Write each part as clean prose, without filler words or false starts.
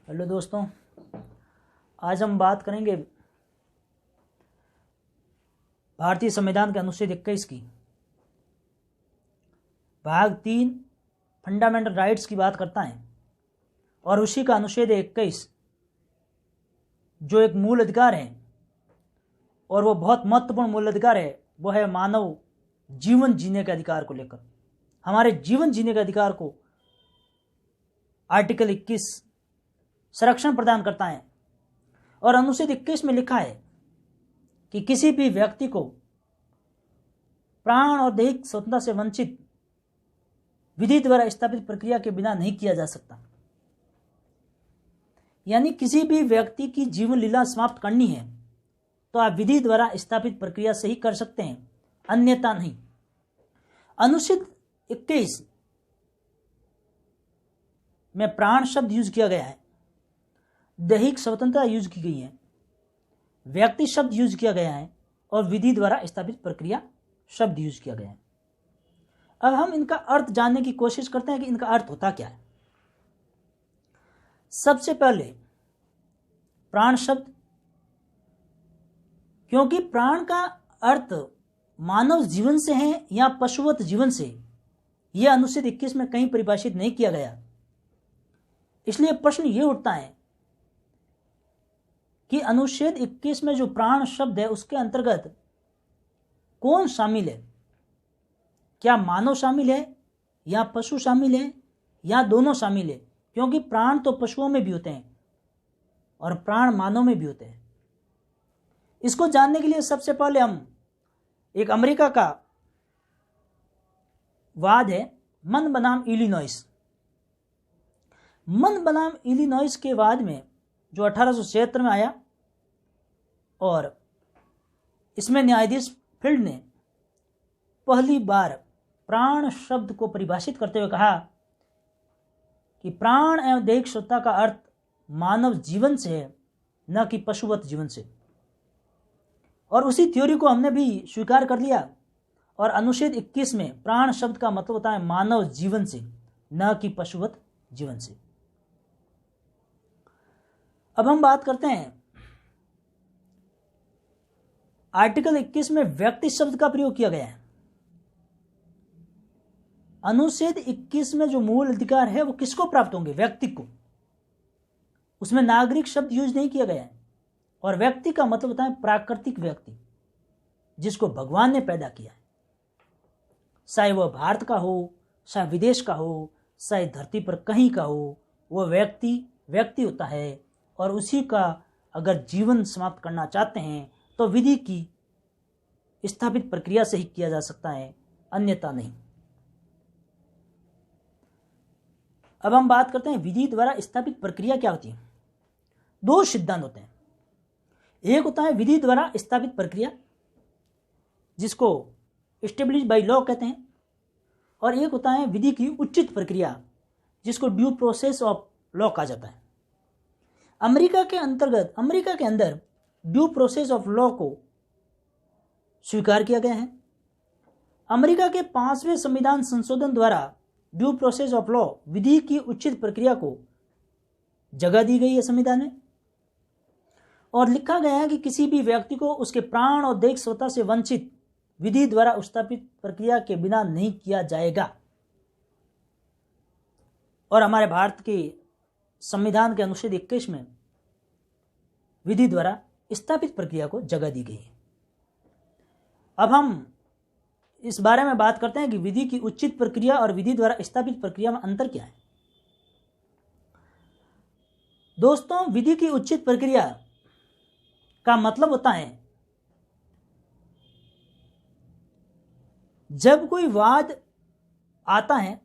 Hello दोस्तों, आज हम बात करेंगे भारतीय संविधान के अनुच्छेद 21 की भाग 3 फंडामेंटल राइट्स की बात करता है। और उसी का अनुच्छेद 21 जो एक मूल अधिकार है और वो बहुत महत्वपूर्ण मूल अधिकार है, वो है मानव जीवन जीने के अधिकार को लेकर। हमारे जीवन जीने के अधिकार को आर्टिकल 21 संरक्षण प्रदान करता है। और अनुच्छेद 21 में लिखा है कि किसी भी व्यक्ति को प्राण और दैहिक स्वतंत्रता से वंचित विधि द्वारा स्थापित प्रक्रिया के बिना नहीं किया जा सकता। यानी किसी भी व्यक्ति की जीवन लीला समाप्त करनी है तो आप विधि द्वारा स्थापित प्रक्रिया से ही कर सकते हैं, अन्यथा नहीं। अनुच्छेद 21 में प्राण शब्द यूज किया गया है, दैहिक स्वतंत्रता यूज की गई है, व्यक्ति शब्द यूज किया गया है और विधि द्वारा स्थापित प्रक्रिया शब्द यूज किया गया है। अब हम इनका अर्थ जानने की कोशिश करते हैं कि इनका अर्थ होता क्या है। सबसे पहले प्राण शब्द, क्योंकि प्राण का अर्थ मानव जीवन से है या पशुवत जीवन से, यह अनुच्छेद 21 में कहीं परिभाषित नहीं किया गया। इसलिए प्रश्न यह उठता है कि अनुच्छेद 21 में जो प्राण शब्द है उसके अंतर्गत कौन शामिल है। क्या मानव शामिल है या पशु शामिल है या दोनों शामिल है, क्योंकि प्राण तो पशुओं में भी होते हैं और प्राण मानव में भी होते हैं। इसको जानने के लिए सबसे पहले हम एक अमेरिका का वाद है, मन बनाम इलिनॉइस। मन बनाम इलिनॉइस के वाद में जो 1876 में आया, और इसमें न्यायाधीश फील्ड ने पहली बार प्राण शब्द को परिभाषित करते हुए कहा कि प्राण एवं दैहिक स्वतंत्रता का अर्थ मानव जीवन से है, न कि पशुवत जीवन से। और उसी थ्योरी को हमने भी स्वीकार कर लिया और अनुच्छेद 21 में प्राण शब्द का मतलब होता है मानव जीवन से, न कि पशुवत जीवन से। अब हम बात करते हैं आर्टिकल 21 में व्यक्ति शब्द का प्रयोग किया गया है। अनुच्छेद 21 में जो मूल अधिकार है वो किसको प्राप्त होंगे? व्यक्ति को। उसमें नागरिक शब्द यूज नहीं किया गया है। और व्यक्ति का मतलब होता है प्राकृतिक व्यक्ति, जिसको भगवान ने पैदा किया है, चाहे वह भारत का हो, चाहे विदेश का हो, चाहे धरती पर कहीं का हो, वह व्यक्ति होता है। और उसी का अगर जीवन समाप्त करना चाहते हैं तो विधि की स्थापित प्रक्रिया से ही किया जा सकता है, अन्यथा नहीं। अब हम बात करते हैं विधि द्वारा स्थापित प्रक्रिया क्या होती है। दो सिद्धांत होते हैं। एक होता है विधि द्वारा स्थापित प्रक्रिया, जिसको एस्टेब्लिश बाय लॉ कहते हैं, और एक होता है विधि की उचित प्रक्रिया, जिसको ड्यू प्रोसेस ऑफ लॉ कहा जाता है। अमेरिका के अंदर ड्यू प्रोसेस ऑफ लॉ को स्वीकार किया गया है। अमेरिका के 5वें संविधान संशोधन द्वारा ड्यू प्रोसेस ऑफ लॉ, विधि की उचित प्रक्रिया को जगह दी गई है संविधान में। और लिखा गया है कि किसी भी व्यक्ति को उसके प्राण और दैहिक स्वतंत्रता से वंचित विधि द्वारा स्थापित प्रक्रिया के बिना नहीं किया जाएगा। और हमारे भारत के संविधान के अनुच्छेद 21 में विधि द्वारा स्थापित प्रक्रिया को जगह दी गई है। अब हम इस बारे में बात करते हैं कि विधि की उचित प्रक्रिया और विधि द्वारा स्थापित प्रक्रिया में अंतर क्या है। दोस्तों, विधि की उचित प्रक्रिया का मतलब होता है जब कोई वाद आता है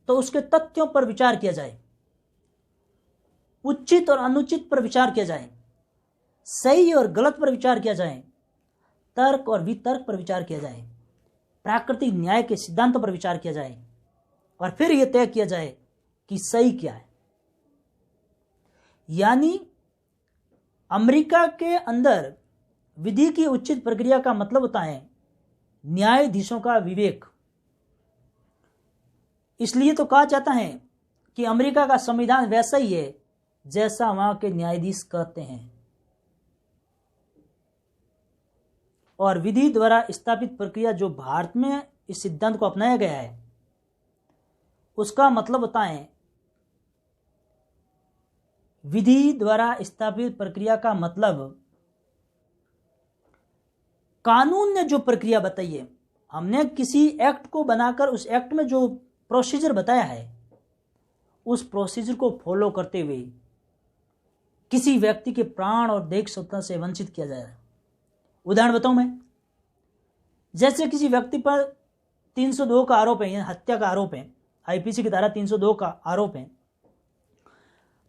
तो उसके तथ्यों पर विचार किया जाए, उचित और अनुचित पर विचार किया जाए, सही और गलत पर विचार किया जाए, तर्क और वितर्क पर विचार किया जाए, प्राकृतिक न्याय के सिद्धांतों पर विचार किया जाए, और फिर यह तय किया जाए कि सही क्या है। यानी अमेरिका के अंदर विधि की उचित प्रक्रिया का मतलब होता है न्यायाधीशों का विवेक। इसलिए तो कहा जाता है कि अमेरिका का संविधान वैसा ही है जैसा वहां के न्यायाधीश कहते हैं। और विधि द्वारा स्थापित प्रक्रिया जो भारत में इस सिद्धांत को अपनाया गया है, उसका मतलब होता है, विधि द्वारा स्थापित प्रक्रिया का मतलब कानून ने जो प्रक्रिया बताई है, हमने किसी एक्ट को बनाकर उस एक्ट में जो प्रोसीजर बताया है, उस प्रोसीजर को फॉलो करते हुए किसी व्यक्ति के प्राण और देह स्वतंत्रता से वंचित किया जाए। उदाहरण बताऊं मैं, जैसे किसी व्यक्ति पर 302 का आरोप है, या हत्या का आरोप है, आईपीसी की धारा 302 का आरोप है,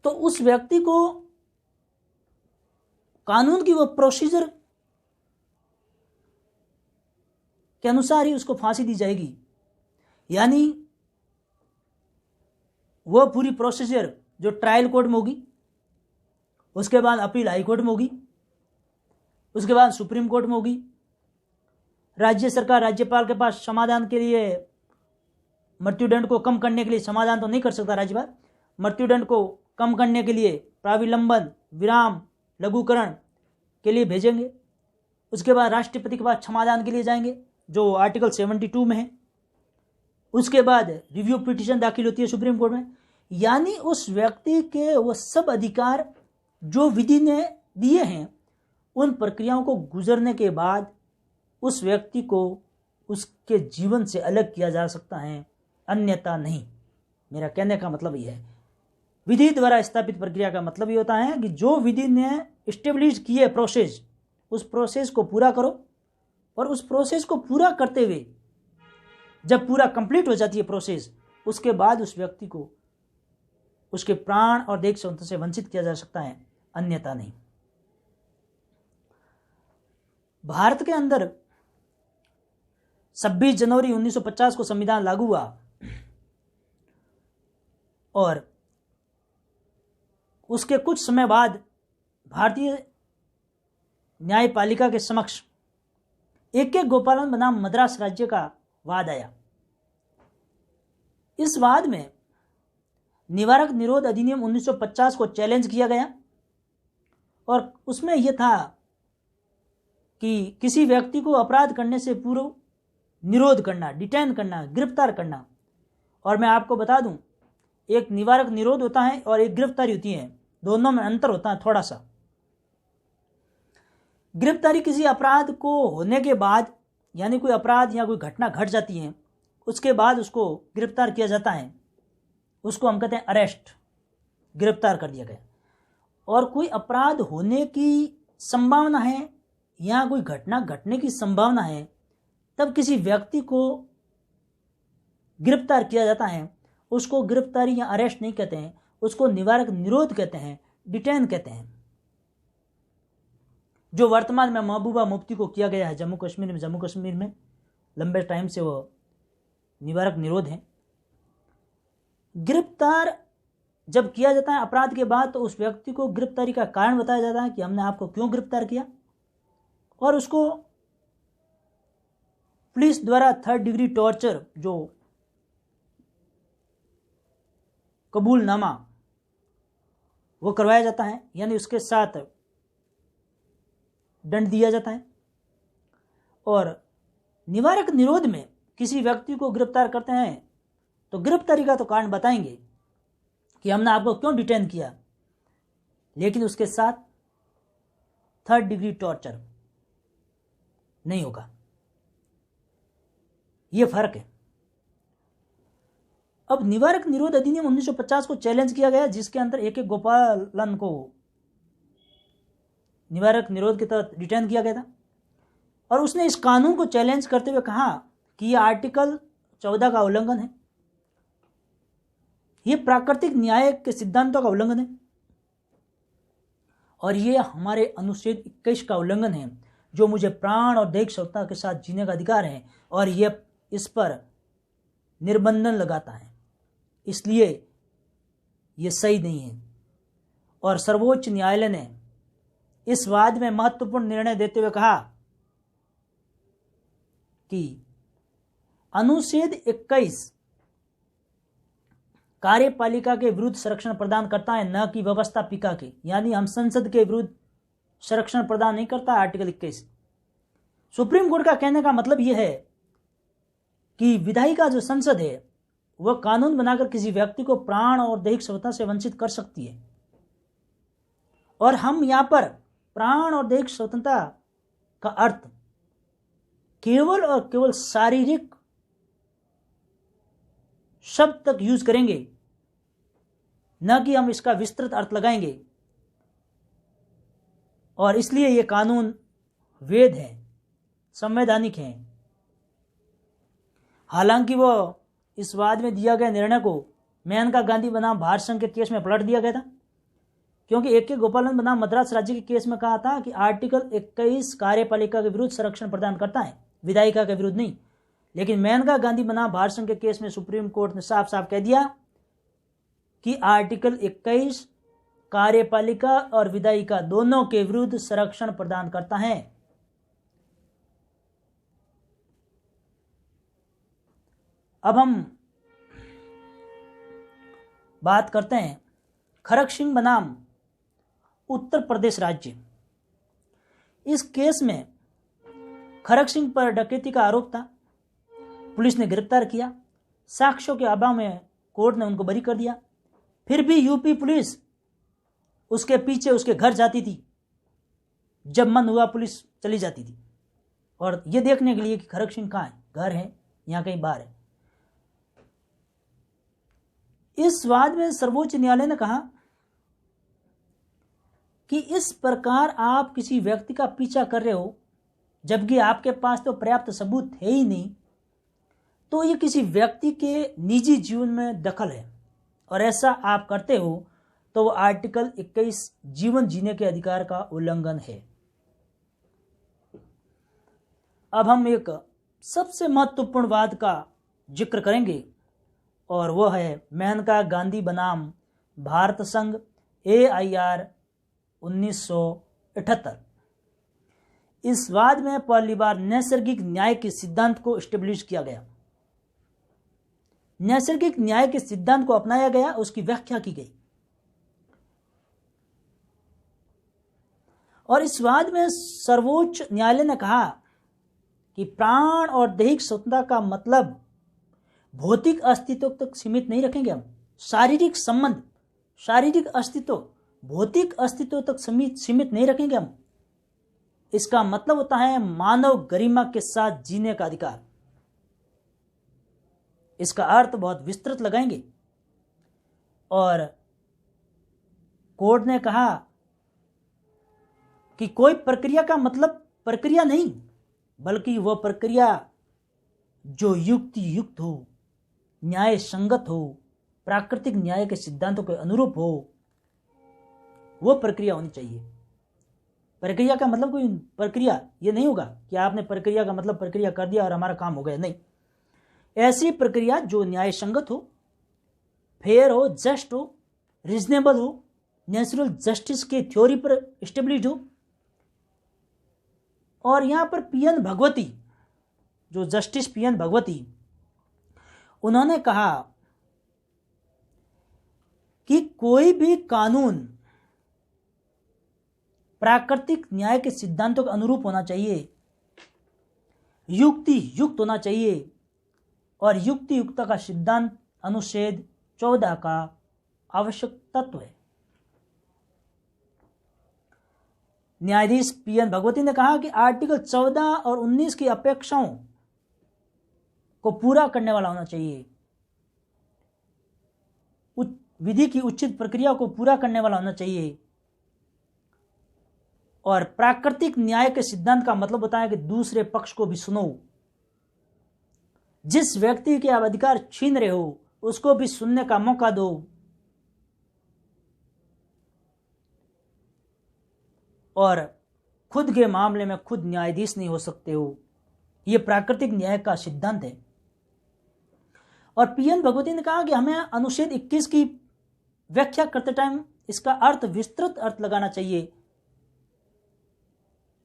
तो उस व्यक्ति को कानून की वो प्रोसीजर के अनुसार ही उसको फांसी दी जाएगी। यानी वह पूरी प्रोसीजर जो ट्रायल कोर्ट में होगी, उसके बाद अपील हाई कोर्ट में होगी, उसके बाद सुप्रीम कोर्ट में होगी, राज्य सरकार राज्यपाल के पास समाधान के लिए, मृत्युदंड को कम करने के लिए, समाधान तो नहीं कर सकता राज्यपाल, मृत्युदंड को कम करने के लिए प्राविलंबन, विराम, लघुकरण के लिए भेजेंगे। उसके बाद राष्ट्रपति के पास समाधान के लिए जाएंगे जो आर्टिकल 72 में है। उसके बाद रिव्यू पिटीशन दाखिल होती है सुप्रीम कोर्ट में। यानी उस व्यक्ति के वो सब अधिकार जो विधि ने दिए हैं, उन प्रक्रियाओं को गुजरने के बाद उस व्यक्ति को उसके जीवन से अलग किया जा सकता है, अन्यथा नहीं। मेरा कहने का मतलब यह है, विधि द्वारा स्थापित प्रक्रिया का मतलब ये होता है कि जो विधि ने इस्टेब्लिश की है प्रोसेस, उस प्रोसेस को पूरा करो, और उस प्रोसेस को पूरा करते हुए जब पूरा कंप्लीट हो जाती है प्रोसेस, उसके बाद उस व्यक्ति को उसके प्राण और देह स्वतंत्रता से वंचित किया जा सकता है, अन्यथा नहीं। भारत के अंदर 26 जनवरी 1950 को संविधान लागू हुआ, और उसके कुछ समय बाद भारतीय न्यायपालिका के समक्ष एक गोपालन बनाम मद्रास राज्य का वाद आया। इस वाद में निवारक निरोध अधिनियम 1950 को चैलेंज किया गया, और उसमें यह था कि किसी व्यक्ति को अपराध करने से पूर्व निरोध करना, डिटेन करना, गिरफ्तार करना। और मैं आपको बता दूं, एक निवारक निरोध होता है और एक गिरफ्तारी होती है, दोनों में अंतर होता है थोड़ा सा। गिरफ्तारी किसी अपराध को होने के बाद, यानी कोई अपराध या कोई घटना घट जाती है, उसके बाद उसको गिरफ्तार किया जाता है, उसको हम कहते हैं अरेस्ट, गिरफ्तार कर दिया गया। और कोई अपराध होने की संभावना है या कोई घटना घटने की संभावना है, तब किसी व्यक्ति को गिरफ्तार किया जाता है, उसको गिरफ्तारी या अरेस्ट नहीं कहते हैं, उसको निवारक निरोध कहते हैं, डिटेन कहते हैं। जो वर्तमान में महबूबा मुफ्ती को किया गया है जम्मू कश्मीर में लंबे टाइम से वो निवारक निरोध है। गिरफ्तार जब किया जाता है अपराध के बाद, तो उस व्यक्ति को गिरफ्तारी का कारण बताया जाता है कि हमने आपको क्यों गिरफ्तार किया, और उसको पुलिस द्वारा 3rd डिग्री टॉर्चर, जो कबूलनामा, वो करवाया जाता है, यानी उसके साथ दंड दिया जाता है। और निवारक निरोध में किसी व्यक्ति को गिरफ्तार करते हैं तो गिरफ्तारी का तो कारण बताएंगे कि हमने आपको क्यों डिटेन किया, लेकिन उसके साथ 3rd डिग्री टॉर्चर नहीं होगा। यह फर्क है। अब निवारक निरोध अधिनियम 1950 को चैलेंज किया गया, जिसके अंदर एक गोपालन को निवारक निरोध के तहत डिटेन किया गया था, और उसने इस कानून को चैलेंज करते हुए कहा कि यह आर्टिकल 14 का उल्लंघन है, यह प्राकृतिक न्याय के सिद्धांतों का उल्लंघन है, और यह हमारे अनुच्छेद 21 का उल्लंघन है, जो मुझे प्राण और देह स्वतंत्रता के साथ जीने का अधिकार है, और यह इस पर निर्बंधन लगाता है, इसलिए यह सही नहीं है। और सर्वोच्च न्यायालय ने इस वाद में महत्वपूर्ण निर्णय देते हुए कहा कि अनुच्छेद 21 कार्यपालिका के विरुद्ध संरक्षण प्रदान करता है, न कि व्यवस्थापिका के, यानी हम संसद के विरुद्ध संरक्षण प्रदान नहीं करता आर्टिकल 21। सुप्रीम कोर्ट का कहने का मतलब यह है कि विधायिका जो संसद है वह कानून बनाकर किसी व्यक्ति को प्राण और दैहिक स्वतंत्रता से वंचित कर सकती है, और हम यहां पर प्राण और दैहिक स्वतंत्रता का अर्थ केवल और केवल शारीरिक शब्द तक यूज करेंगे, न कि हम इसका विस्तृत अर्थ लगाएंगे। और इसलिए यह कानून वैध है, संवैधानिक है। हालांकि वो इस वाद में दिया गया निर्णय को मेनका गांधी बनाम भारत संघ के केस में पलट दिया गया था, क्योंकि AK गोपालन बनाम मद्रास राज्य के केस में कहा था कि आर्टिकल 21 कार्यपालिका के विरुद्ध संरक्षण प्रदान करता है, विधायिका के विरुद्ध नहीं। लेकिन मेनका गांधी बनाम भारत संघ के केस में सुप्रीम कोर्ट ने साफ साफ कह दिया कि आर्टिकल 21 कार्यपालिका और विधायिका दोनों के विरुद्ध संरक्षण प्रदान करता है। अब हम बात करते हैं खड़क सिंह बनाम उत्तर प्रदेश राज्य। इस केस में खड़क सिंह पर डकैती का आरोप था, पुलिस ने गिरफ्तार किया, साक्ष्यों के अभाव में कोर्ट ने उनको बरी कर दिया। फिर भी यूपी पुलिस उसके पीछे उसके घर जाती थी, जब मन हुआ पुलिस चली जाती थी, और यह देखने के लिए कि खड़क सिंह कहाँ है, घर है या कहीं बाहर है। इस वाद में सर्वोच्च न्यायालय ने कहा कि इस प्रकार आप किसी व्यक्ति का पीछा कर रहे हो जबकि आपके पास तो पर्याप्त सबूत है ही नहीं, तो ये किसी व्यक्ति के निजी जीवन में दखल है, और ऐसा आप करते हो तो वो आर्टिकल 21 जीवन जीने के अधिकार का उल्लंघन है। अब हम एक सबसे महत्वपूर्ण वाद का जिक्र करेंगे, और वह है मेनका गांधी बनाम भारत संघ AIR 1978। इस वाद में पहली बार नैसर्गिक न्याय के सिद्धांत को एस्टेब्लिश किया गया। नैसर्गिक न्याय के सिद्धांत को अपनाया गया, उसकी व्याख्या की गई। और इस वाद में सर्वोच्च न्यायालय ने कहा कि प्राण और दैहिक स्वतंत्रता का मतलब भौतिक अस्तित्व तक सीमित नहीं रखेंगे हम। शारीरिक संबंध, शारीरिक अस्तित्व भौतिक अस्तित्व तक सीमित नहीं रखेंगे हम। इसका मतलब होता है मानव गरिमा के साथ जीने का अधिकार। इसका अर्थ बहुत विस्तृत लगाएंगे। और कोर्ट ने कहा कि कोई प्रक्रिया का मतलब प्रक्रिया नहीं, बल्कि वह प्रक्रिया जो युक्ति युक्त हो, न्याय संगत हो, प्राकृतिक न्याय के सिद्धांतों के अनुरूप हो, वह प्रक्रिया होनी चाहिए। प्रक्रिया का मतलब कोई प्रक्रिया ये नहीं होगा कि आपने प्रक्रिया का मतलब प्रक्रिया कर दिया और हमारा काम हो गया, नहीं। ऐसी प्रक्रिया जो न्याय संगत हो, फेयर हो, जस्ट हो, रीजनेबल हो, नेचुरल जस्टिस के थ्योरी पर एस्टेब्लिश्ड हो। और यहां पर PN भगवती, जो जस्टिस PN भगवती, उन्होंने कहा कि कोई भी कानून प्राकृतिक न्याय के सिद्धांतों के अनुरूप होना चाहिए, युक्ति युक्त होना चाहिए, और युक्ति युक्तता का सिद्धांत अनुच्छेद 14 का आवश्यक तत्व है। न्यायाधीश PN भगवती ने कहा कि आर्टिकल 14 और 19 की अपेक्षाओं को पूरा करने वाला होना चाहिए, विधि की उचित प्रक्रिया को पूरा करने वाला होना चाहिए। और प्राकृतिक न्याय के सिद्धांत का मतलब होता है कि दूसरे पक्ष को भी सुनो, जिस व्यक्ति के आप अधिकार छीन रहे हो उसको भी सुनने का मौका दो। और खुद के मामले में खुद न्यायाधीश नहीं हो सकते हो, यह प्राकृतिक न्याय का सिद्धांत है। और PN भगवती ने कहा कि हमें अनुच्छेद 21 की व्याख्या करते टाइम इसका अर्थ विस्तृत अर्थ लगाना चाहिए,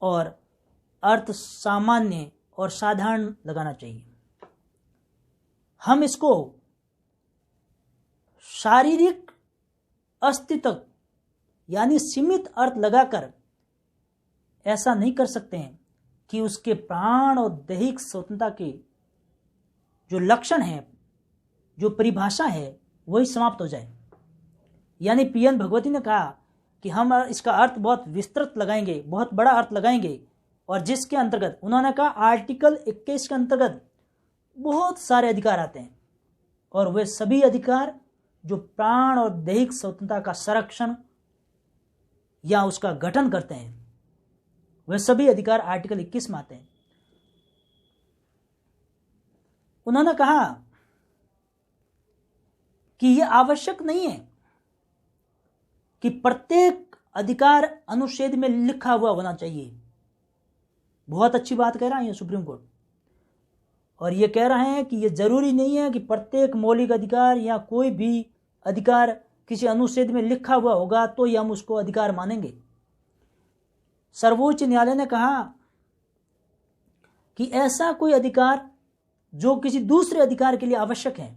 और अर्थ सामान्य और साधारण लगाना चाहिए। हम इसको शारीरिक अस्तित्व यानी सीमित अर्थ लगाकर ऐसा नहीं कर सकते हैं कि उसके प्राण और दैहिक स्वतंत्रता के जो लक्षण है, जो परिभाषा है, वही समाप्त हो जाए। यानी पीएन भगवती ने कहा कि हम इसका अर्थ बहुत विस्तृत लगाएंगे, बहुत बड़ा अर्थ लगाएंगे, और जिसके अंतर्गत उन्होंने कहा आर्टिकल 21 के अंतर्गत बहुत सारे अधिकार आते हैं, और वे सभी अधिकार जो प्राण और दैहिक स्वतंत्रता का संरक्षण या उसका गठन करते हैं, वे सभी अधिकार आर्टिकल 21 में आते हैं। उन्होंने कहा कि यह आवश्यक नहीं है कि प्रत्येक अधिकार अनुच्छेद में लिखा हुआ होना चाहिए। बहुत अच्छी बात कह रहा है ये सुप्रीम कोर्ट, और ये कह रहे हैं कि ये जरूरी नहीं है कि प्रत्येक मौलिक अधिकार या कोई भी अधिकार किसी अनुच्छेद में लिखा हुआ होगा तो ही हम उसको अधिकार मानेंगे। सर्वोच्च न्यायालय ने कहा कि ऐसा कोई अधिकार जो किसी दूसरे अधिकार के लिए आवश्यक है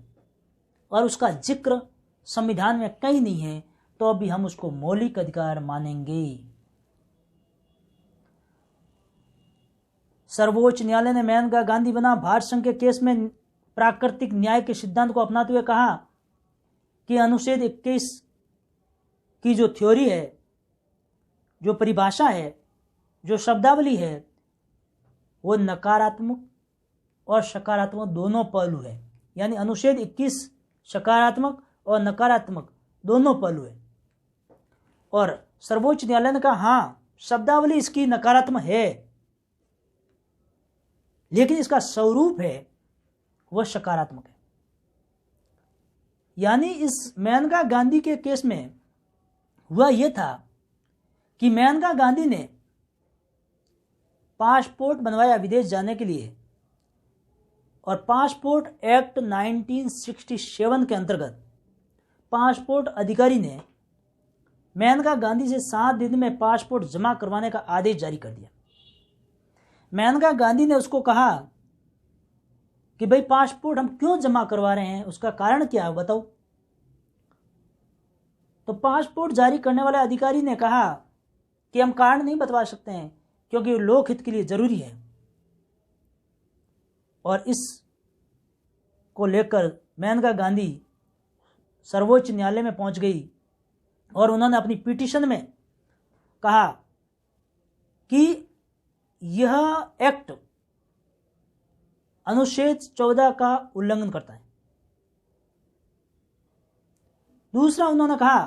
और उसका जिक्र संविधान में कहीं नहीं है, तो अभी हम उसको मौलिक अधिकार मानेंगे। सर्वोच्च न्यायालय ने मेनका गांधी बना भारत संघ के केस में प्राकृतिक न्याय के सिद्धांत को अपनाते हुए कहा कि अनुच्छेद 21 की जो थ्योरी है, जो परिभाषा है, जो शब्दावली है, वो नकारात्मक और सकारात्मक दोनों पहलू है। यानी अनुच्छेद 21 सकारात्मक और नकारात्मक दोनों पहलू है। और सर्वोच्च न्यायालय ने कहा हाँ, शब्दावली इसकी नकारात्मक है, लेकिन इसका स्वरूप है वह सकारात्मक है। यानी इस मेनका गांधी के केस में हुआ यह था कि मेनका गांधी ने पासपोर्ट बनवाया विदेश जाने के लिए, और पासपोर्ट एक्ट 1967 के अंतर्गत पासपोर्ट अधिकारी ने मेनका गांधी से 7 दिन में पासपोर्ट जमा करवाने का आदेश जारी कर दिया। मेनका गांधी ने उसको कहा कि भाई पासपोर्ट हम क्यों जमा करवा रहे हैं, उसका कारण क्या है बताओ। तो पासपोर्ट जारी करने वाले अधिकारी ने कहा कि हम कारण नहीं बतवा सकते हैं क्योंकि लोकहित के लिए जरूरी है। और इस को लेकर मेनका गांधी सर्वोच्च न्यायालय में पहुंच गई और उन्होंने अपनी पिटीशन में कहा कि यह एक्ट अनुच्छेद 14 का उल्लंघन करता है। दूसरा उन्होंने कहा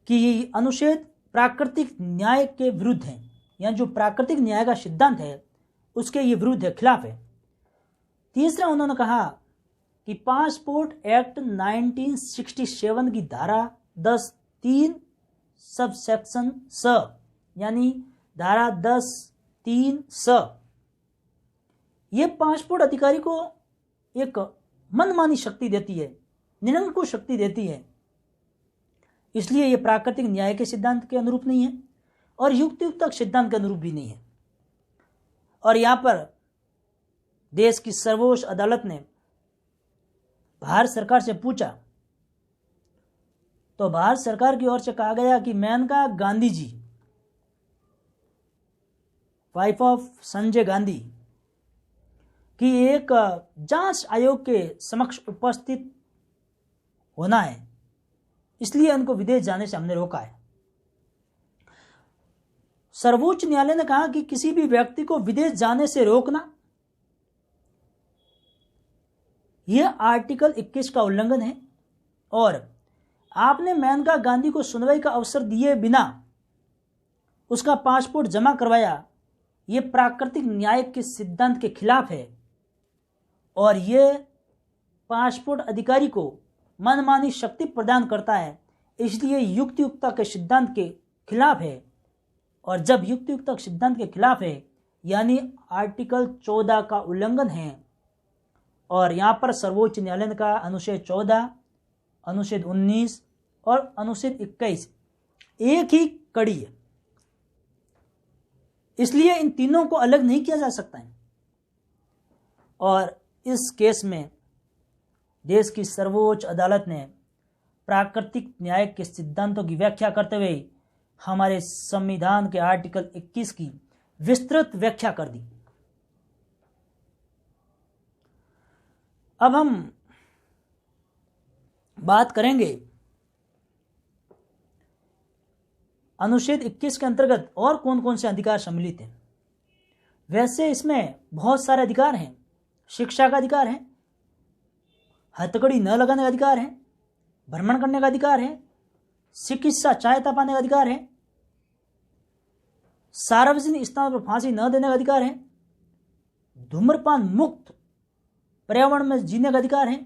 कि अनुच्छेद प्राकृतिक न्याय के विरुद्ध है, यानी जो प्राकृतिक न्याय का सिद्धांत है उसके ये विरुद्ध है, खिलाफ है। तीसरा उन्होंने कहा कि पासपोर्ट एक्ट 1967 की धारा 10(3) सब सेक्शन स, यानी धारा 10(3) स, ये पासपोर्ट अधिकारी को एक मनमानी शक्ति देती है, निरंकुश शक्ति देती है। इसलिए यह प्राकृतिक न्याय के सिद्धांत के अनुरूप नहीं है और युक्तियुक्तक सिद्धांत के अनुरूप भी नहीं है। और यहां पर देश की सर्वोच्च अदालत ने भारत सरकार से पूछा, तो भारत सरकार की ओर से कहा गया कि मेनका गांधी जी, वाइफ ऑफ संजय गांधी, की एक जांच आयोग के समक्ष उपस्थित होना है, इसलिए उनको विदेश जाने से हमने रोका है। सर्वोच्च न्यायालय ने कहा कि किसी भी व्यक्ति को विदेश जाने से रोकना यह आर्टिकल 21 का उल्लंघन है, और आपने मेनका गांधी को सुनवाई का अवसर दिए बिना उसका पासपोर्ट जमा करवाया, यह प्राकृतिक न्याय के सिद्धांत के खिलाफ है, और यह पासपोर्ट अधिकारी को मनमानी शक्ति प्रदान करता है, इसलिए युक्तियुक्ता के सिद्धांत के खिलाफ है। और जब युक्तियुक्ता के सिद्धांत के खिलाफ है यानी आर्टिकल 14 का उल्लंघन है। और यहाँ पर सर्वोच्च न्यायालय का अनुच्छेद 14, अनुच्छेद 19 और अनुच्छेद 21 एक ही कड़ी है, इसलिए इन तीनों को अलग नहीं किया जा सकता है। और इस केस में देश की सर्वोच्च अदालत ने प्राकृतिक न्याय के सिद्धांतों की व्याख्या करते हुए हमारे संविधान के आर्टिकल 21 की विस्तृत व्याख्या कर दी। अब हम बात करेंगे अनुच्छेद 21 के अंतर्गत और कौन कौन से अधिकार सम्मिलित हैं। वैसे इसमें बहुत सारे अधिकार हैं। शिक्षा का अधिकार है, हथकड़ी न लगाने का अधिकार है, भ्रमण करने का अधिकार है, चिकित्सा सहायता पाने का अधिकार है, सार्वजनिक स्थान पर फांसी न देने का अधिकार है, धूम्रपान मुक्त पर्यावरण में जीने का अधिकार है,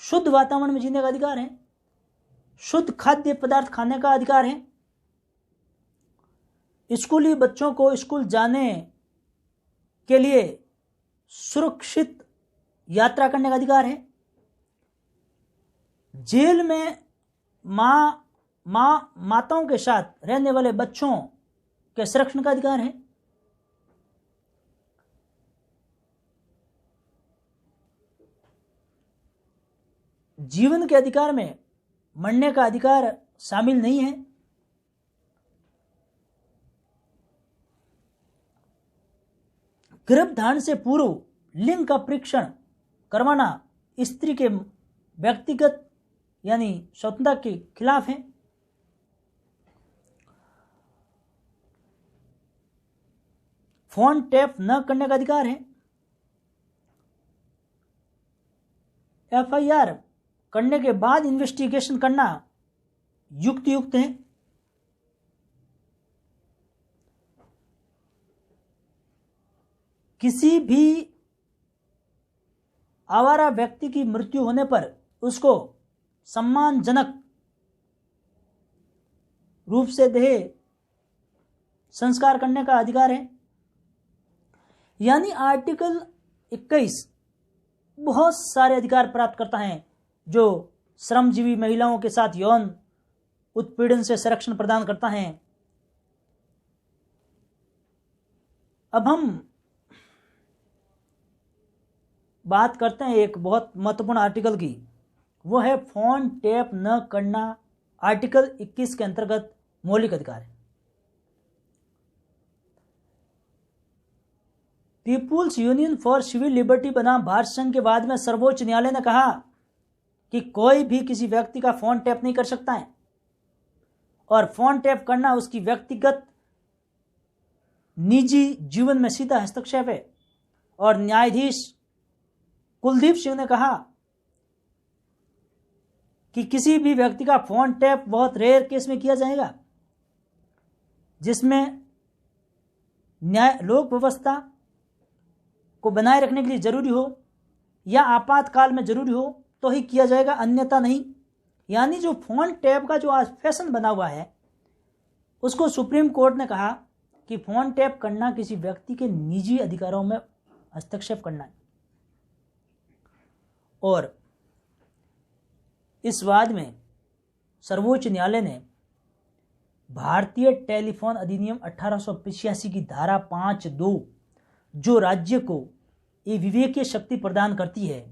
शुद्ध वातावरण में जीने का अधिकार है, शुद्ध खाद्य पदार्थ खाने का अधिकार है, स्कूली बच्चों को स्कूल जाने के लिए सुरक्षित यात्रा करने का अधिकार है, जेल में माताओं के साथ रहने वाले बच्चों के संरक्षण का अधिकार है, जीवन के अधिकार में मरने का अधिकार शामिल नहीं है, गर्भधारण से पूर्व लिंग का परीक्षण करवाना स्त्री के व्यक्तिगत यानी स्वतंत्रता के खिलाफ है, फोन टैप न करने का अधिकार है, एफआईआर करने के बाद इन्वेस्टिगेशन करना युक्त है, किसी भी आवारा व्यक्ति की मृत्यु होने पर उसको सम्मानजनक रूप से देह संस्कार करने का अधिकार है। यानी आर्टिकल 21 बहुत सारे अधिकार प्राप्त करता है जो श्रमजीवी महिलाओं के साथ यौन उत्पीड़न से संरक्षण प्रदान करता है। अब हम बात करते हैं एक बहुत महत्वपूर्ण आर्टिकल की, वो है फोन टैप न करना। आर्टिकल 21 के अंतर्गत मौलिक अधिकार है। People's union for civil liberty बनाम भारत संघ के बाद में सर्वोच्च न्यायालय ने कहा कि कोई भी किसी व्यक्ति का फोन टैप नहीं कर सकता है और फोन टैप करना उसकी व्यक्तिगत निजी जीवन में सीधा हस्तक्षेप है। और न्यायाधीश कुलदीप सिंह ने कहा कि किसी भी व्यक्ति का फोन टैप बहुत रेयर केस में किया जाएगा जिसमें न्याय लोक व्यवस्था को बनाए रखने के लिए जरूरी हो या आपातकाल में जरूरी हो तो ही किया जाएगा, अन्यथा नहीं। यानी जो फोन टैप का जो आज फैशन बना हुआ है उसको सुप्रीम कोर्ट ने कहा कि फोन टैप करना किसी व्यक्ति के निजी अधिकारों में हस्तक्षेप करना है। और इस वाद में सर्वोच्च न्यायालय ने भारतीय टेलीफोन अधिनियम 1885 की धारा 5(2) जो राज्य को ये विवेकीय शक्ति प्रदान करती है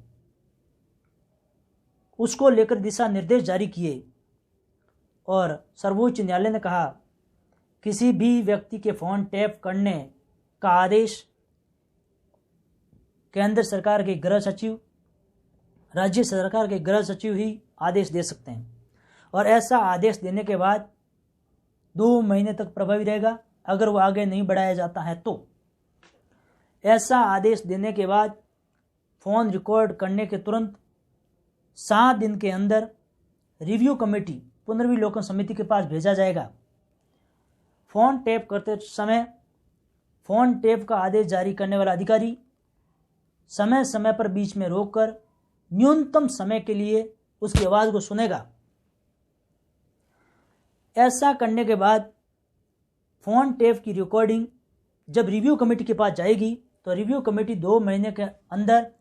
उसको लेकर दिशा निर्देश जारी किए। और सर्वोच्च न्यायालय ने कहा किसी भी व्यक्ति के फोन टैप करने का आदेश केंद्र सरकार के गृह सचिव, राज्य सरकार के गृह सचिव ही आदेश दे सकते हैं और ऐसा आदेश देने के बाद 2 महीने तक प्रभावी रहेगा। अगर वो आगे नहीं बढ़ाया जाता है तो ऐसा आदेश देने के बाद फोन रिकॉर्ड करने के तुरंत 7 दिन के अंदर रिव्यू कमेटी पुनर्विलोकन समिति के पास भेजा जाएगा। फोन टैप करते समय फोन टैप का आदेश जारी करने वाला अधिकारी समय समय पर बीच में रोककर न्यूनतम समय के लिए उसकी आवाज को सुनेगा। ऐसा करने के बाद फोन टैप की रिकॉर्डिंग जब रिव्यू कमेटी के पास जाएगी तो रिव्यू कमेटी 2 महीने के अंदर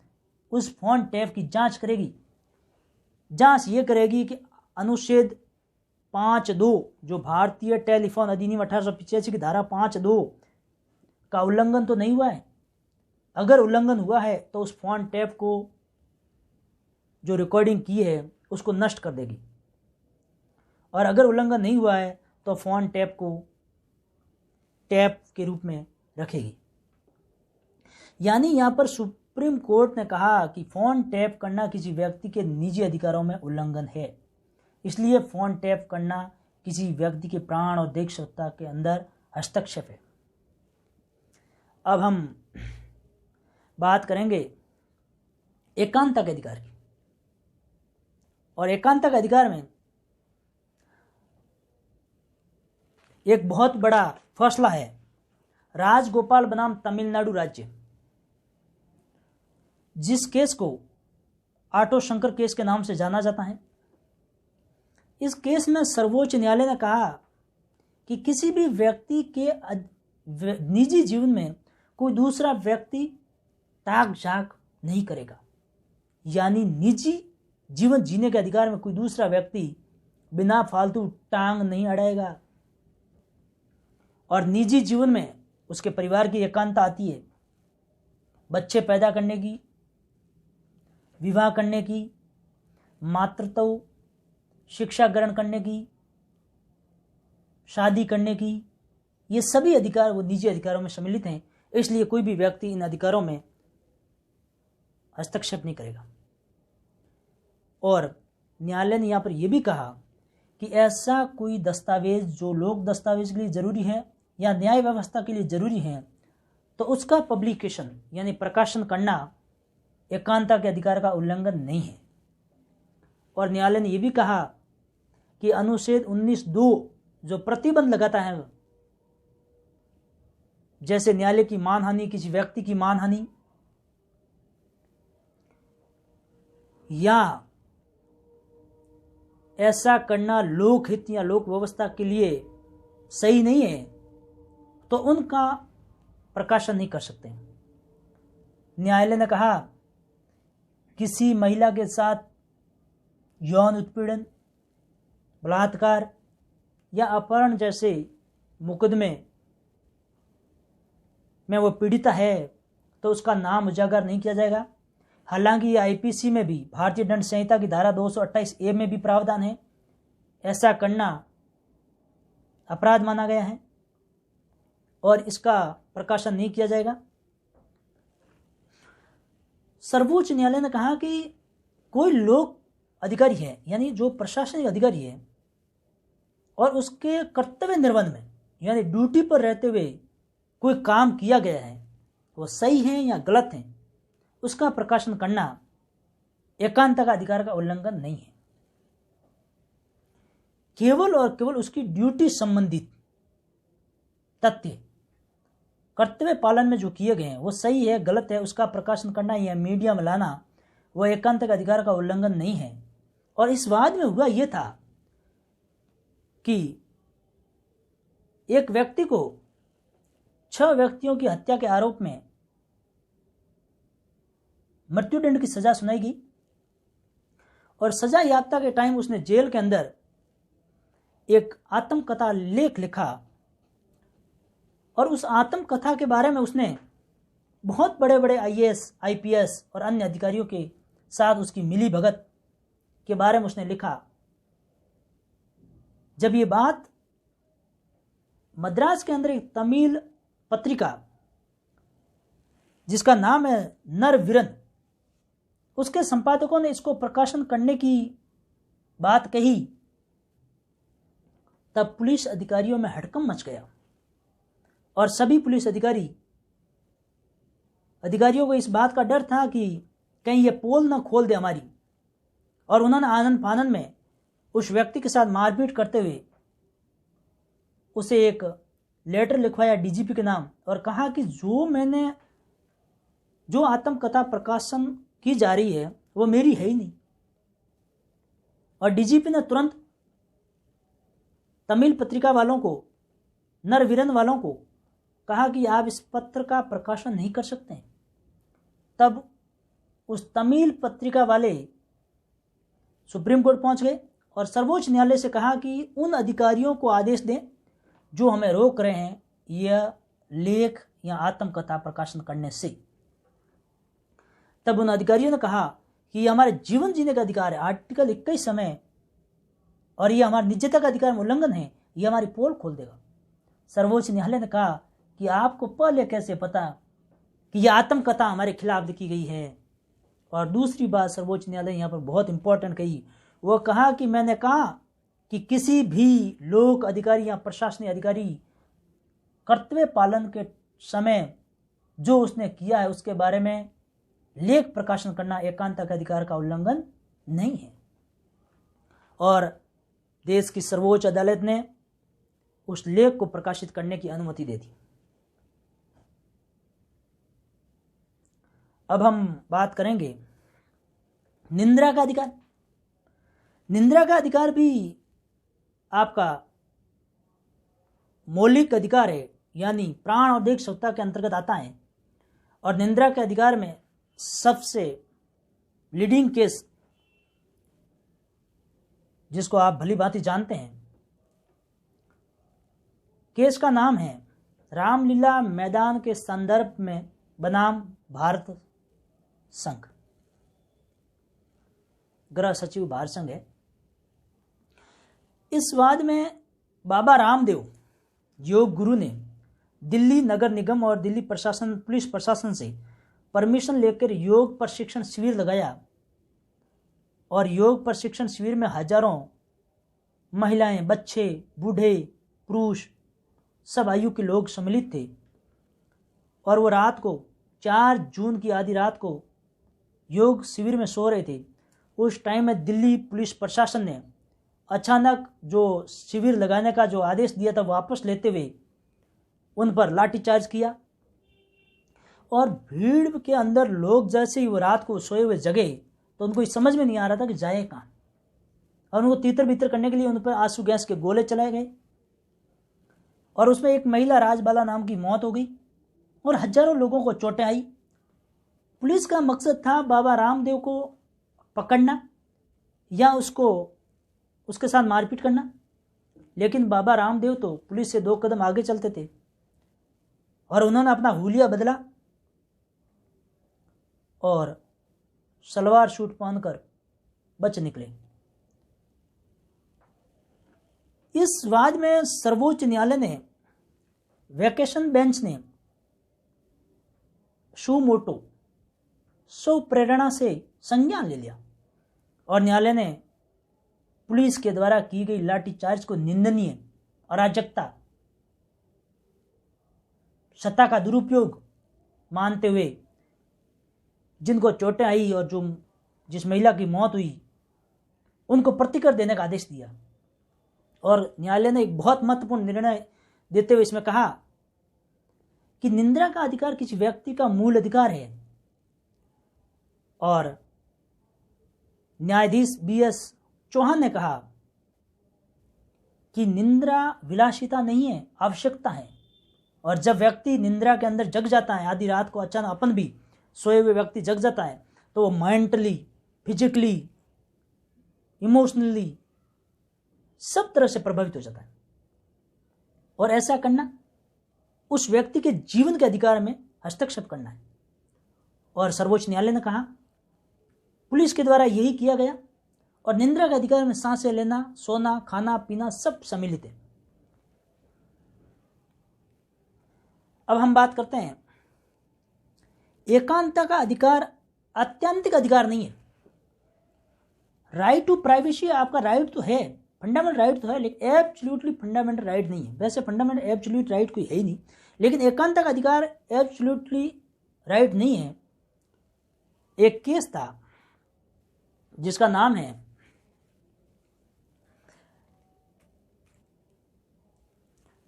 उस फोन टैप की जांच करेगी। जांच ये करेगी कि अनुच्छेद 5(2) जो भारतीय टेलीफोन अधिनियम 1885 की धारा 5(2) का उल्लंघन तो नहीं हुआ है। अगर उल्लंघन हुआ है तो उस फोन टैप को जो रिकॉर्डिंग की है उसको नष्ट कर देगी, और अगर उल्लंघन नहीं हुआ है तो फ़ोन टैप को टैप के रूप में रखेगी। यानी यहाँ पर सुप्रीम कोर्ट ने कहा कि फ़ोन टैप करना किसी व्यक्ति के निजी अधिकारों में उल्लंघन है, इसलिए फ़ोन टैप करना किसी व्यक्ति के प्राण और देह सत्ता के अंदर हस्तक्षेप है। अब हम बात करेंगे एकांतता के अधिकार की, और एकांतता के अधिकार में एक बहुत बड़ा फैसला है राजगोपाल बनाम तमिलनाडु राज्य, जिस केस को आटो शंकर केस के नाम से जाना जाता है। इस केस में सर्वोच्च न्यायालय ने कहा कि किसी भी व्यक्ति के निजी जीवन में कोई दूसरा व्यक्ति ताक झांक नहीं करेगा, यानी निजी जीवन जीने के अधिकार में कोई दूसरा व्यक्ति बिना फालतू टांग नहीं अड़ाएगा, और निजी जीवन में उसके परिवार की एकांतता आती है, बच्चे पैदा करने की, विवाह करने की, मातृत्व, शिक्षा ग्रहण करने की, शादी करने की, ये सभी अधिकार वो निजी अधिकारों में सम्मिलित हैं। इसलिए कोई भी व्यक्ति इन अधिकारों में हस्तक्षेप नहीं करेगा। और न्यायालय ने यहाँ पर यह भी कहा कि ऐसा कोई दस्तावेज जो लोक दस्तावेज के लिए जरूरी है या न्याय व्यवस्था के लिए जरूरी है, तो उसका पब्लिकेशन यानी प्रकाशन करना एकांतता के अधिकार का उल्लंघन नहीं है। और न्यायालय ने यह भी कहा कि अनुच्छेद 19(2) जो प्रतिबंध लगाता है, जैसे न्यायालय की मानहानि, किसी व्यक्ति की मानहानि या ऐसा करना लोकहित या लोक व्यवस्था के लिए सही नहीं है, तो उनका प्रकाशन नहीं कर सकते। न्यायालय ने कहा किसी महिला के साथ यौन उत्पीड़न, बलात्कार या अपहरण जैसे मुकदमे में वो पीड़िता है तो उसका नाम उजागर नहीं किया जाएगा। हालांकि ये आईपीसी में भी, भारतीय दंड संहिता की धारा 228A में भी प्रावधान है, ऐसा करना अपराध माना गया है और इसका प्रकाशन नहीं किया जाएगा। सर्वोच्च न्यायालय ने कहा कि कोई लोक अधिकारी है यानी जो प्रशासनिक अधिकारी है और उसके कर्तव्य निर्वहन में यानी ड्यूटी पर रहते हुए कोई काम किया गया है, वो सही है या गलत है, उसका प्रकाशन करना एकांतता का अधिकार का उल्लंघन नहीं है। केवल और केवल उसकी ड्यूटी संबंधित तथ्य कर्तव्य पालन में जो किए गए हैं वो सही है गलत है, उसका प्रकाशन करना या मीडिया में लाना वह एकांतता का अधिकार का उल्लंघन नहीं है। और इस वाद में हुआ यह था कि एक व्यक्ति को 6 व्यक्तियों की हत्या के आरोप में मृत्युदंड की सजा सुनाई गई और सजा यात्रा के टाइम उसने जेल के अंदर एक आत्मकथा लेख लिखा और उस आत्मकथा के बारे में उसने बहुत बड़े बड़े IAS, IPS और अन्य अधिकारियों के साथ उसकी मिली भगत के बारे में उसने लिखा। जब ये बात मद्रास के अंदर एक तमिल पत्रिका जिसका नाम है नरवीरन, उसके संपादकों ने इसको प्रकाशन करने की बात कही, तब पुलिस अधिकारियों में हड़कंप मच गया और सभी पुलिस अधिकारियों को इस बात का डर था कि कहीं ये पोल ना खोल दे हमारी, और उन्होंने आनन फानन में उस व्यक्ति के साथ मारपीट करते हुए उसे एक लेटर लिखवाया डीजीपी के नाम और कहा कि जो आत्मकथा प्रकाशन की जा रही है वो मेरी है ही नहीं। और डीजीपी ने तुरंत तमिल पत्रिका वालों को, नरवीरन वालों को कहा कि आप इस पत्र का प्रकाशन नहीं कर सकते। तब उस तमिल पत्रिका वाले सुप्रीम कोर्ट पहुंच गए और सर्वोच्च न्यायालय से कहा कि उन अधिकारियों को आदेश दें जो हमें रोक रहे हैं यह लेख या आत्मकथा प्रकाशन करने से। तब उन अधिकारियों ने कहा कि ये हमारे जीवन जीने का अधिकार है, आर्टिकल 21 समय, और ये हमारे निजता का अधिकार में उल्लंघन है, ये हमारी पोल खोल देगा। सर्वोच्च न्यायालय ने कहा कि आपको पहले कैसे पता कि यह आत्मकथा हमारे खिलाफ लिखी गई है। और दूसरी बात सर्वोच्च न्यायालय यहाँ पर बहुत इंपॉर्टेंट कही, वो कहा कि मैंने कहा कि किसी भी लोक अधिकारी या प्रशासनिक अधिकारी कर्तव्य पालन के समय जो उसने किया है उसके बारे में लेख प्रकाशन करना एकांतता के अधिकार का उल्लंघन नहीं है। और देश की सर्वोच्च अदालत ने उस लेख को प्रकाशित करने की अनुमति दे दी। अब हम बात करेंगे निंदा का अधिकार। निंदा का अधिकार भी आपका मौलिक अधिकार है, यानी प्राण और देह सत्ता के अंतर्गत आता है। और निंदा के अधिकार में सबसे लीडिंग केस जिसको आप भली भांति जानते हैं, केस का नाम है रामलीला मैदान के संदर्भ में बनाम भारत संघ, गृह सचिव भारत संघ है। इस वाद में बाबा रामदेव योग गुरु ने दिल्ली नगर निगम और दिल्ली प्रशासन, पुलिस प्रशासन से परमिशन लेकर योग प्रशिक्षण शिविर लगाया। और योग प्रशिक्षण शिविर में हजारों महिलाएं, बच्चे, बूढ़े, पुरुष, सब आयु के लोग सम्मिलित थे। और वो रात को 4 जून की आधी रात को योग शिविर में सो रहे थे। उस टाइम में दिल्ली पुलिस प्रशासन ने अचानक जो शिविर लगाने का जो आदेश दिया था वापस लेते हुए उन पर लाठीचार्ज किया। और भीड़ के अंदर लोग जैसे ही वो रात को सोए हुए जगे तो उनको समझ में नहीं आ रहा था कि जाए कहाँ, और उनको तीतर बीतर करने के लिए उन पर आंसू गैस के गोले चलाए गए। और उसमें एक महिला राजबाला नाम की मौत हो गई और हजारों लोगों को चोटें आई। पुलिस का मकसद था बाबा रामदेव को पकड़ना या उसके साथ मारपीट करना, लेकिन बाबा रामदेव तो पुलिस से 2 कदम आगे चलते थे और उन्होंने अपना हुलिया बदला और सलवार सूट पहनकर बच निकले। इस वाद में सर्वोच्च न्यायालय ने, वेकेशन बेंच ने सुमोटो स्व प्रेरणा से संज्ञान ले लिया और न्यायालय ने पुलिस के द्वारा की गई लाठीचार्ज को निंदनीय, अराजकता, सत्ता का दुरुपयोग मानते हुए जिनको चोटें आई और जिस महिला की मौत हुई उनको प्रतिकर देने का आदेश दिया। और न्यायालय ने एक बहुत महत्वपूर्ण निर्णय देते हुए इसमें कहा कि निंदा का अधिकार किसी व्यक्ति का मूल अधिकार है। और न्यायाधीश BS चौहान ने कहा कि निंदा विलासिता नहीं है, आवश्यकता है। और जब व्यक्ति निंदा के अंदर जग जाता है, आधी रात को अचानक अपन भी सोए हुए व्यक्ति जग जाता है, तो वो मेंटली, फिजिकली, इमोशनली सब तरह से प्रभावित हो जाता है। और ऐसा करना उस व्यक्ति के जीवन के अधिकार में हस्तक्षेप करना है। और सर्वोच्च न्यायालय ने कहा पुलिस के द्वारा यही किया गया और निंदा के अधिकार में सांसें लेना, सोना, खाना, पीना सब सम्मिलित है। अब हम बात करते हैं, एकांतता का अधिकार आत्यंतिक अधिकार नहीं है। राइट टू प्राइवेसी आपका राइट तो है, फंडामेंटल राइट तो है, लेकिन एब्सोल्युटली फंडामेंटल राइट नहीं है। वैसे फंडामेंटल एब्सोल्यूट राइट कोई है ही नहीं, लेकिन एकांतता का अधिकार एब्सोल्युटली राइट नहीं है। एक केस था जिसका नाम है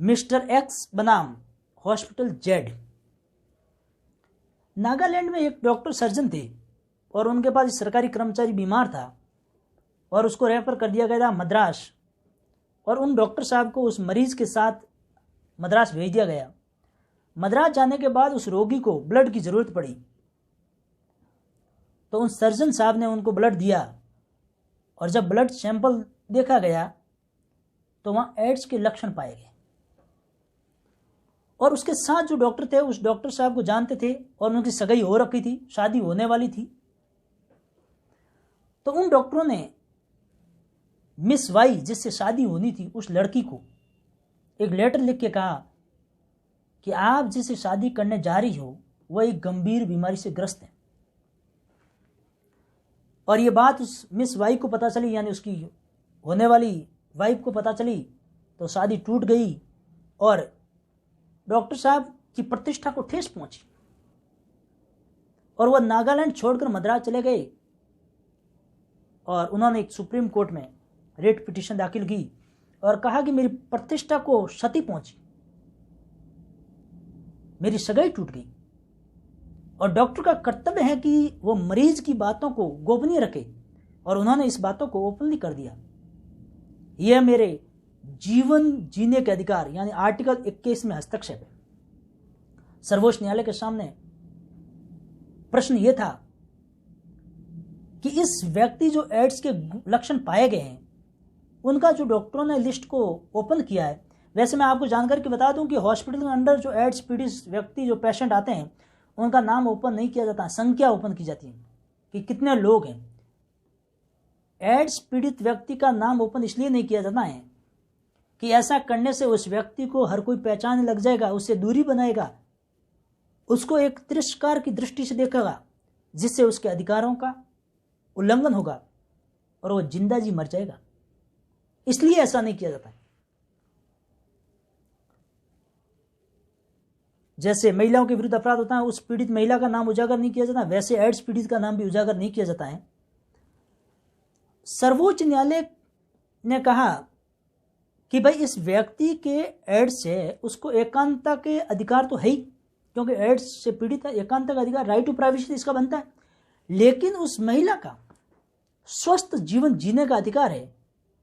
मिस्टर एक्स बनाम हॉस्पिटल जेड। नागालैंड में एक डॉक्टर सर्जन थे और उनके पास एक सरकारी कर्मचारी बीमार था और उसको रेफर कर दिया गया था मद्रास। और उन डॉक्टर साहब को उस मरीज के साथ मद्रास भेज दिया गया। मद्रास जाने के बाद उस रोगी को ब्लड की ज़रूरत पड़ी तो उन सर्जन साहब ने उनको ब्लड दिया और जब ब्लड सैंपल देखा गया तो वहाँ एड्स के लक्षण पाए गए। और उसके साथ जो डॉक्टर थे उस डॉक्टर साहब को जानते थे और उनकी सगाई हो रखी थी, शादी होने वाली थी। तो उन डॉक्टरों ने मिस वाई जिससे शादी होनी थी उस लड़की को एक लेटर लिख के कहा कि आप जिससे शादी करने जा रही हो वह एक गंभीर बीमारी से ग्रस्त है। और ये बात उस मिस वाई को पता चली, यानी उसकी होने वाली वाइफ को पता चली, तो शादी टूट गई और डॉक्टर साहब की प्रतिष्ठा को ठेस पहुंची और वह नागालैंड छोड़कर मद्रास चले गए और उन्होंने एक सुप्रीम कोर्ट में रेट पिटीशन दाखिल की और कहा कि मेरी प्रतिष्ठा को क्षति पहुंची, मेरी सगाई टूट गई और डॉक्टर का कर्तव्य है कि वो मरीज की बातों को गोपनीय रखे, और उन्होंने इस बातों को ओपनली कर दिया। यह मेरे जीवन जीने के अधिकार यानी आर्टिकल 21 में हस्तक्षेप है। सर्वोच्च न्यायालय के सामने प्रश्न यह था कि इस व्यक्ति जो एड्स के लक्षण पाए गए हैं उनका जो डॉक्टरों ने लिस्ट को ओपन किया है, वैसे मैं आपको जानकर के बता दूं कि हॉस्पिटल के अंदर जो एड्स पीड़ित व्यक्ति जो पेशेंट आते हैं उनका नाम ओपन नहीं किया जाता, संख्या ओपन की जाती है कि कितने लोग हैं। एड्स पीड़ित व्यक्ति का नाम ओपन इसलिए नहीं किया जाता है कि ऐसा करने से उस व्यक्ति को हर कोई पहचानने लग जाएगा, उससे दूरी बनाएगा, उसको एक तिरस्कार की दृष्टि से देखेगा, जिससे उसके अधिकारों का उल्लंघन होगा और वो जिंदा जी मर जाएगा। इसलिए ऐसा नहीं किया जाता है। जैसे महिलाओं के विरुद्ध अपराध होता है, उस पीड़ित महिला का नाम उजागर नहीं किया जाता, वैसे एड्स पीड़ित का नाम भी उजागर नहीं किया जाता है। सर्वोच्च न्यायालय ने कहा कि भाई इस व्यक्ति के एड्स से उसको एकांतता के अधिकार तो है ही, क्योंकि एड्स से पीड़ित है, एकांतता का अधिकार, राइट टू प्राइवेसी इसका बनता है, लेकिन उस महिला का स्वस्थ जीवन जीने का अधिकार है,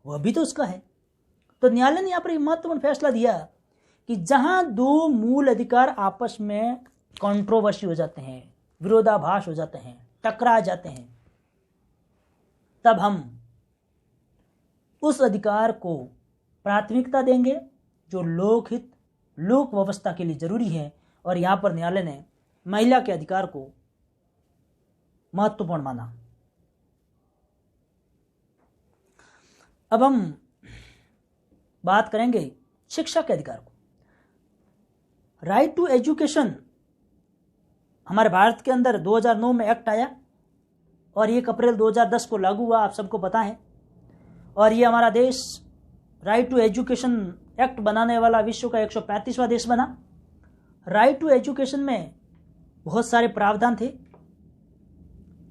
वह भी तो उसका है। तो न्यायालय ने यहां पर एक महत्वपूर्ण फैसला दिया कि जहां दो मूल अधिकार आपस में कंट्रोवर्सी हो जाते हैं, विरोधाभास हो जाते हैं, टकरा जाते हैं, तब हम उस अधिकार को प्राथमिकता देंगे जो लोकहित लोक व्यवस्था के लिए जरूरी है। और यहां पर न्यायालय ने महिला के अधिकार को महत्वपूर्ण माना। अब हम बात करेंगे शिक्षा के अधिकार को। राइट टू एजुकेशन हमारे भारत के अंदर 2009 में एक्ट आया और 1 अप्रैल 2010 को लागू हुआ, आप सबको पता है। और ये हमारा देश राइट टू एजुकेशन एक्ट बनाने वाला विश्व का 135वां देश बना। राइट टू एजुकेशन में बहुत सारे प्रावधान थे,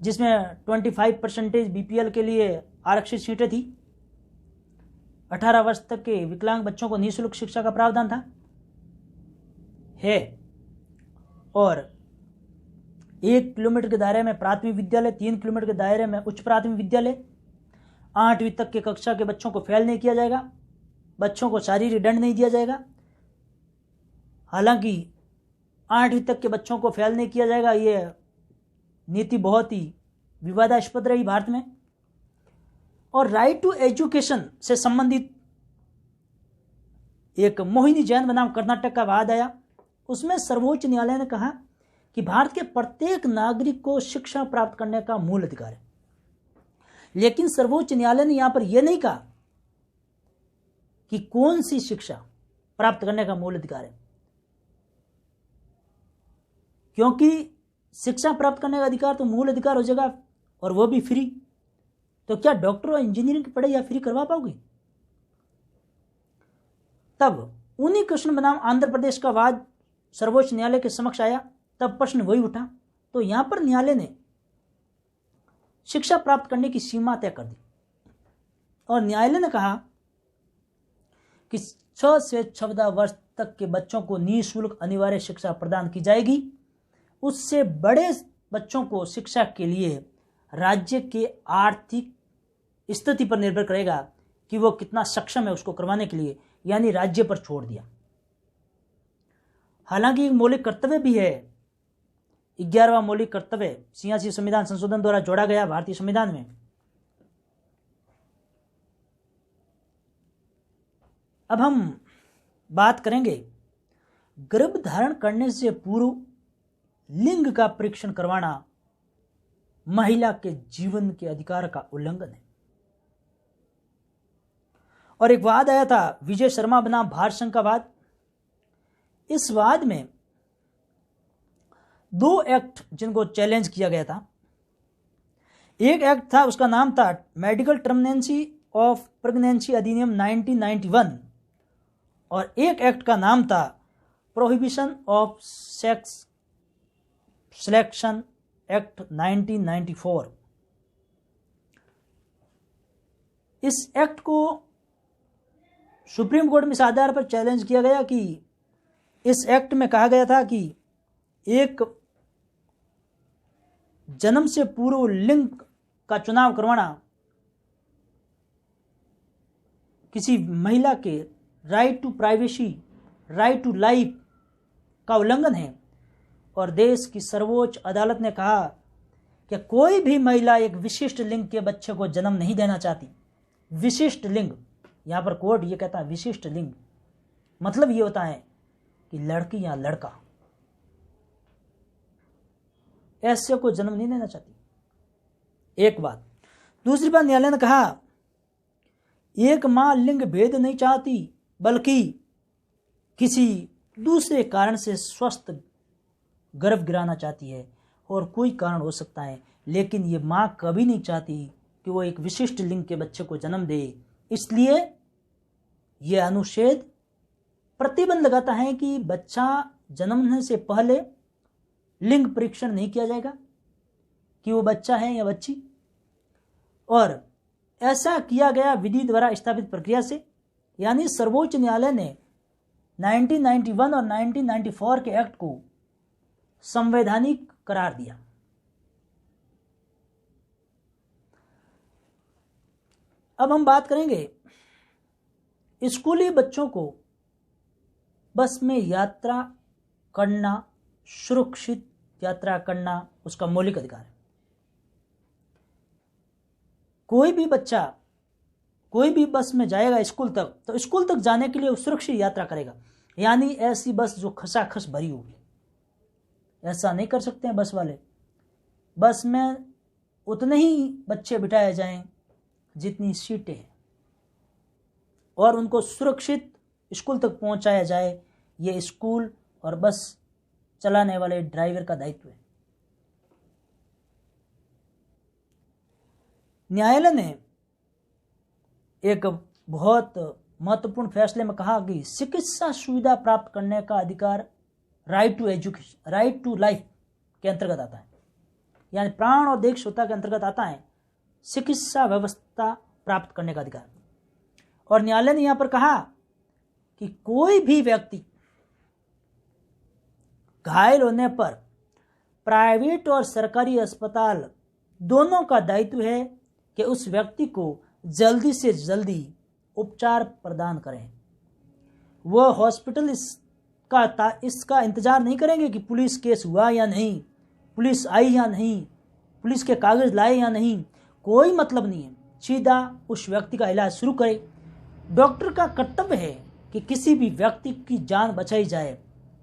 जिसमें 25% बीपीएल के लिए आरक्षित सीटें थी, 18 वर्ष तक के विकलांग बच्चों को निःशुल्क शिक्षा का प्रावधान था है, और 1 किलोमीटर के दायरे में प्राथमिक विद्यालय, 3 किलोमीटर के दायरे में उच्च प्राथमिक विद्यालय, 8वीं तक के कक्षा के बच्चों को फेल नहीं किया जाएगा, बच्चों को शारीरिक दंड नहीं दिया जाएगा। हालांकि 8वीं तक के बच्चों को फेल नहीं किया जाएगा, ये नीति बहुत ही विवादास्पद रही भारत में। और राइट टू एजुकेशन से संबंधित एक मोहिनी जैन बनाम कर्नाटक का वाद आया। उसमें सर्वोच्च न्यायालय ने कहा कि भारत के प्रत्येक नागरिक को शिक्षा प्राप्त करने का मूल अधिकार है, लेकिन सर्वोच्च न्यायालय ने यहां पर यह नहीं कहा कि कौन सी शिक्षा प्राप्त करने का मूल अधिकार है, क्योंकि शिक्षा प्राप्त करने का अधिकार तो मूल अधिकार हो जाएगा और वो भी फ्री। तो क्या डॉक्टर और इंजीनियरिंग की पढ़ाई आप फ्री करवा पाओगे? तब उन्हीं कृष्ण बनाम आंध्र प्रदेश का वाद सर्वोच्च न्यायालय के समक्ष आया, तब प्रश्न वही उठा। तो यहां पर न्यायालय ने शिक्षा प्राप्त करने की सीमा तय कर दी और न्यायालय ने कहा कि 6 से 14 वर्ष तक के बच्चों को निःशुल्क अनिवार्य शिक्षा प्रदान की जाएगी। उससे बड़े बच्चों को शिक्षा के लिए राज्य के आर्थिक स्थिति पर निर्भर करेगा कि वो कितना सक्षम है उसको करवाने के लिए, यानी राज्य पर छोड़ दिया। हालांकि एक मौलिक कर्तव्य भी है, 11वां मौलिक कर्तव्य 86 संविधान संशोधन द्वारा जोड़ा गया भारतीय संविधान में। अब हम बात करेंगे गर्भ धारण करने से पूर्व लिंग का परीक्षण करवाना महिला के जीवन के अधिकार का उल्लंघन है। और एक वाद आया था विजय शर्मा बनाम भारत संघ का वाद। इस वाद में 2 एक्ट जिनको चैलेंज किया गया था। एक एक्ट था, उसका नाम था मेडिकल टर्मिनेंसी ऑफ प्रेगनेंसी अधिनियम 1991 और एक एक्ट का नाम था prohibition of sex selection act 1994। इस एक्ट को सुप्रीम कोर्ट में इस आधार पर चैलेंज किया गया कि इस एक्ट में कहा गया था कि एक जन्म से पूर्व लिंग का चुनाव करवाना किसी महिला के right to privacy, right to life का उल्लंघन है। और देश की सर्वोच्च अदालत ने कहा कि कोई भी महिला एक विशिष्ट लिंग के बच्चे को जन्म नहीं देना चाहती। विशिष्ट लिंग, यहां पर कोर्ट ये कहता है विशिष्ट लिंग, मतलब ये होता है कि लड़की या लड़का ऐसे को जन्म नहीं देना चाहती। एक बात। दूसरी बात, न्यायालय ने कहा एक मां लिंग भेद नहीं चाहती बल्कि किसी दूसरे कारण से स्वस्थ गर्भ गिराना चाहती है, और कोई कारण हो सकता है, लेकिन ये मां कभी नहीं चाहती कि वो एक विशिष्ट लिंग के बच्चे को जन्म दे। इसलिए यह अनुच्छेद प्रतिबंध लगाता है कि बच्चा जन्मने से पहले लिंग परीक्षण नहीं किया जाएगा कि वो बच्चा है या बच्ची, और ऐसा किया गया विधि द्वारा स्थापित प्रक्रिया से। यानी सर्वोच्च न्यायालय ने 1991 और 1994 के एक्ट को संवैधानिक करार दिया। अब हम बात करेंगे स्कूली बच्चों को बस में यात्रा करना, सुरक्षित यात्रा करना उसका मौलिक अधिकार है। कोई भी बच्चा कोई भी बस में जाएगा स्कूल तक, तो स्कूल तक जाने के लिए सुरक्षित यात्रा करेगा। यानी ऐसी बस जो खसाखस भरी होगी, ऐसा नहीं कर सकते हैं बस वाले। बस में उतने ही बच्चे बिठाए जाएं जितनी सीटें हैं, और उनको सुरक्षित स्कूल तक पहुंचाया जाए। ये स्कूल और बस चलाने वाले ड्राइवर का दायित्व है। न्यायालय ने एक बहुत महत्वपूर्ण फैसले में कहा कि चिकित्सा सुविधा प्राप्त करने का अधिकार right to education, right to life के अंतर्गत आता है। यानी प्राण और देह क्षमता के अंतर्गत आता है चिकित्सा व्यवस्था प्राप्त करने का अधिकार। और न्यायालय ने यहां पर कहा कि कोई भी व्यक्ति घायल होने पर प्राइवेट और सरकारी अस्पताल दोनों का दायित्व है कि उस व्यक्ति को जल्दी से जल्दी उपचार प्रदान करें। वह हॉस्पिटल इसका इंतजार नहीं करेंगे कि पुलिस केस हुआ या नहीं, पुलिस आई या नहीं, पुलिस के कागज लाए या नहीं, कोई मतलब नहीं है। सीधा उस व्यक्ति का इलाज शुरू करें। डॉक्टर का कर्तव्य है कि किसी भी व्यक्ति की जान बचाई जाए,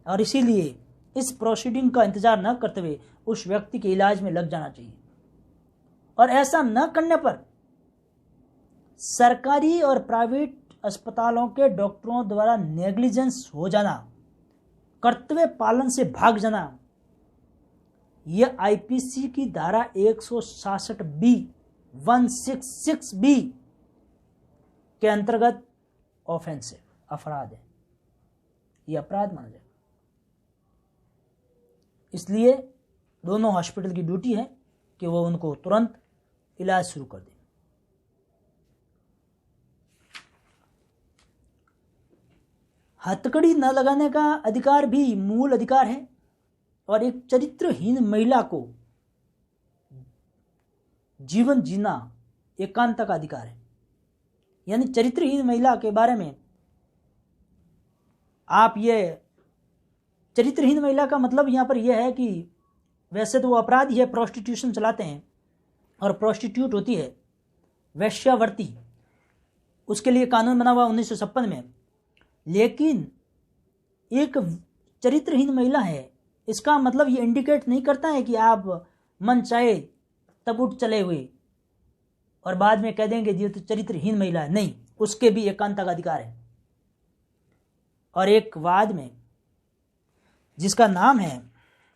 और इसीलिए इस प्रोसीडिंग का इंतजार न करते हुए उस व्यक्ति के इलाज में लग जाना चाहिए। और ऐसा न करने पर सरकारी और प्राइवेट अस्पतालों के डॉक्टरों द्वारा नेग्लिजेंस हो जाना, कर्तव्य पालन से भाग जाना, यह आईपीसी की धारा 166 166 के अंतर्गत ऑफेंस है, अपराध है, यह अपराध माना जाएगा। इसलिए दोनों हॉस्पिटल की ड्यूटी है कि वो उनको तुरंत इलाज शुरू कर दें। हथकड़ी न लगाने का अधिकार भी मूल अधिकार है, और एक चरित्रहीन महिला को जीवन जीना एकांत का अधिकार है। यानी चरित्रहीन महिला के बारे में आप ये, चरित्रहीन महिला का मतलब यहाँ पर यह है कि वैसे तो वो अपराधी है, प्रोस्टिट्यूशन चलाते हैं, और प्रोस्टिट्यूट होती है वेश्यावर्ती, उसके लिए कानून बना हुआ 1956 में। लेकिन एक चरित्रहीन महिला है, इसका मतलब ये इंडिकेट नहीं करता है कि आप मन चाहे तब उठ चले हुए और बाद में कह देंगे ये तो चरित्रहीन महिला है, नहीं, उसके भी एकांता का अधिकार है। और एक वाद में जिसका नाम है